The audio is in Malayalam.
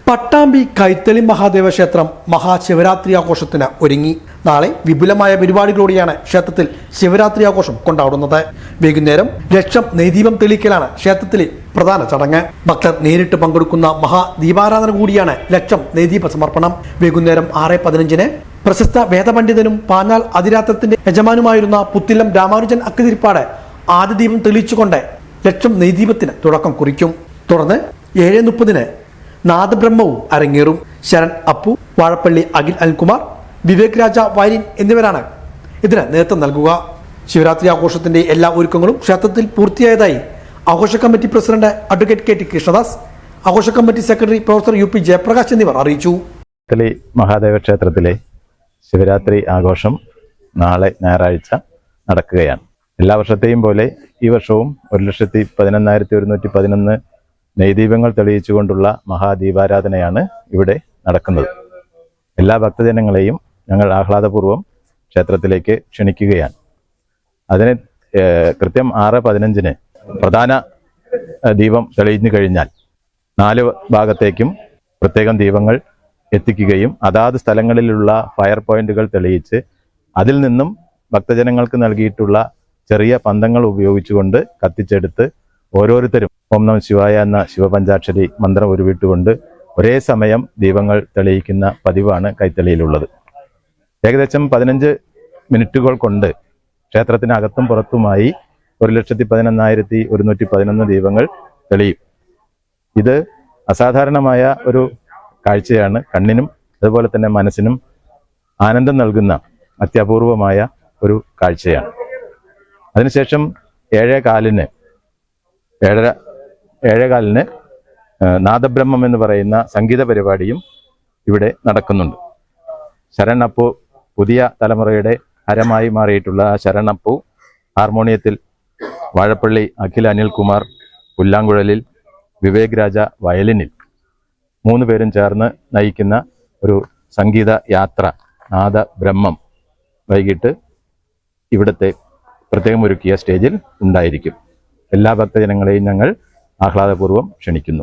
പട്ടാമ്പി കൈത്തളി മഹാദേവ ക്ഷേത്രം മഹാശിവരാത്രി ആഘോഷത്തിന് ഒരുങ്ങി. നാളെ വിപുലമായ പരിപാടികളോടെയാണ് ക്ഷേത്രത്തിൽ ശിവരാത്രി ആഘോഷം കൊണ്ടാടുന്നത്. വൈകുന്നേരം ലക്ഷം നെയ്ദീപം തെളിയിക്കലാണ് ക്ഷേത്രത്തിലെ പ്രധാന ചടങ്ങ്. ഭക്തർ നേരിട്ട് പങ്കെടുക്കുന്ന മഹാദീപാരാധന കൂടിയാണ് ലക്ഷം നെയ്ദീപ സമർപ്പണം. വൈകുന്നേരം 6:15 പ്രശസ്ത വേദപണ്ഡിതനും പാഞ്ഞാൾ അതിരാത്രത്തിന്റെ യജമാനുമായിരുന്ന പുത്തില്ലം രാമാനുജൻ അക്കതിരിപ്പാട് ആദ്യ ദീപം തെളിയിച്ചുകൊണ്ട് ലക്ഷം നെയ്ദീപത്തിന് തുടക്കം കുറിക്കും. തുടർന്ന് 7:30 നാദബ്രഹ്മവും അരങ്ങേറും. ശരൺ അപ്പു, വാഴപ്പള്ളി അഖിൽ അനിൽകുമാർ, വിവേക് രാജ വയലിൻ എന്നിവരാണ് ഇതിന് നേതൃത്വം നൽകുക. ശിവരാത്രി ആഘോഷത്തിന്റെ എല്ലാ ഒരുക്കങ്ങളും ക്ഷേത്രത്തിൽ പൂർത്തിയായതായി ആഘോഷ committee president advocate KT Krishnadas, ആഘോഷ committee secretary professor UP Jayaprakash എന്നിവർ അറിയിച്ചു. മഹാദേവ ക്ഷേത്രത്തിലെ ശിവരാത്രി ആഘോഷം നാളെ ഞായറാഴ്ച നടക്കുകയാണ്. എല്ലാ വർഷത്തെയും പോലെ ഈ വർഷവും 1,11,111 നെയ്ദീപങ്ങൾ തെളിയിച്ചുകൊണ്ടുള്ള മഹാദീപാരാധനയാണ് ഇവിടെ നടക്കുന്നത്. എല്ലാ ഭക്തജനങ്ങളെയും ഞങ്ങൾ ആഹ്ലാദപൂർവ്വം ക്ഷേത്രത്തിലേക്ക് ക്ഷണിക്കുകയാണ്. അതിന് കൃത്യം 6:15 പ്രധാന ദീപം തെളിഞ്ഞു കഴിഞ്ഞാൽ 4 ഭാഗത്തേക്കും പ്രത്യേകം ദീപങ്ങൾ എത്തിക്കുകയും അതാത് സ്ഥലങ്ങളിലുള്ള ഫയർ പോയിന്റുകൾ തെളിയിച്ച് അതിൽ നിന്നും ഭക്തജനങ്ങൾക്ക് നൽകിയിട്ടുള്ള ചെറിയ പന്തങ്ങൾ ഉപയോഗിച്ചുകൊണ്ട് കത്തിച്ചെടുത്ത് ഓരോരുത്തരും ഓം നമഃ ശിവായ എന്ന ശിവപഞ്ചാക്ഷരി മന്ത്രം ഉരുവിട്ടുകൊണ്ട് ഒരേ സമയം ദീപങ്ങൾ തെളിയിക്കുന്ന പതിവാണ് കൈത്തളിയിലുള്ളത്. ഏകദേശം 15 മിനിറ്റുകൾ കൊണ്ട് ക്ഷേത്രത്തിനകത്തും പുറത്തുമായി 1,11,111 ദീപങ്ങൾ തെളിയും. ഇത് അസാധാരണമായ ഒരു കാഴ്ചയാണ്. കണ്ണിനും അതുപോലെ തന്നെ മനസ്സിനും ആനന്ദം നൽകുന്ന അത്യപൂർവമായ ഒരു കാഴ്ചയാണ്. അതിനുശേഷം 7:15 നാദബ്രഹ്മം എന്ന് പറയുന്ന സംഗീത പരിപാടിയും ഇവിടെ നടക്കുന്നുണ്ട്. ശരൺ അപ്പു, പുതിയ തലമുറയുടെ ഹരമായി മാറിയിട്ടുള്ള ശരൺ അപ്പു ഹാർമോണിയത്തിൽ, വാഴപ്പള്ളി അഖിൽ അനിൽകുമാർ പുല്ലാങ്കുഴലിൽ, വിവേക് രാജ വയലിനിൽ 3 പേരും ചേർന്ന് നയിക്കുന്ന ഒരു സംഗീത യാത്ര നാദബ്രഹ്മം വൈകിട്ട് ഇവിടുത്തെ പ്രത്യേകം ഒരുക്കിയ സ്റ്റേജിൽ ഉണ്ടായിരിക്കും. എല്ലാ ഭക്തജനങ്ങളെയും ഞങ്ങൾ ആഹ്ലാദപൂർവ്വം ക്ഷണിക്കുന്നു.